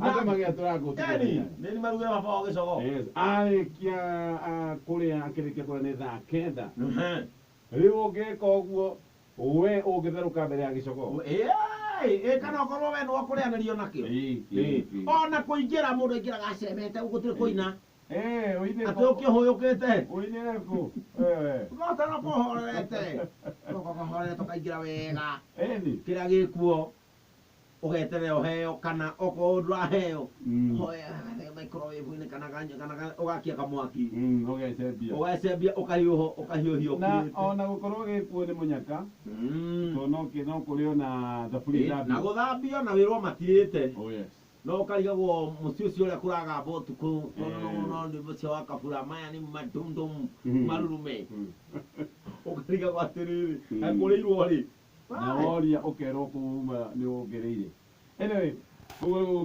Ata magia turago. Nini maruge mabao gĩcogo. Yes. Arĩkia kũrĩa akĩrĩkia kũrĩa nĩ thaa kenda. Rĩu ũngĩka ũguo we ũngĩtherũka mbere ya gĩcogo. Kana okorwo we nĩwe kũrĩanĩrio nakĩo. Ona kũingĩra mũndũ aingĩraga acemete gũtirĩ kũina. Atĩ ũkĩhũyũkĩte. Ũinĩre kũ? Gota no kũhorerete. Ũkahorera tũkaingĩra wega. Kĩrĩa gĩkuo ũgeterera ũheo kana okorwo ndũraheo. Hoya microwave-inĩ kana ũgakia kamwaki. Ũgacembia ũkahiũhio. Na ona gũkorwo gĩkuo nĩ mũnyaka. No kũrĩ ona thaburia. Na gũthambio na wĩrwo matirĩte. No karigagwo mũciĩ ũcio ũrĩa kũragamba ũtukũ no nĩ mũciĩ wa kabura maya nĩ madumdum marurume ũkarigagwo atĩrĩrĩ ekũrĩirwo rĩ na woria ũkerwo kuma nĩ wongereire anyway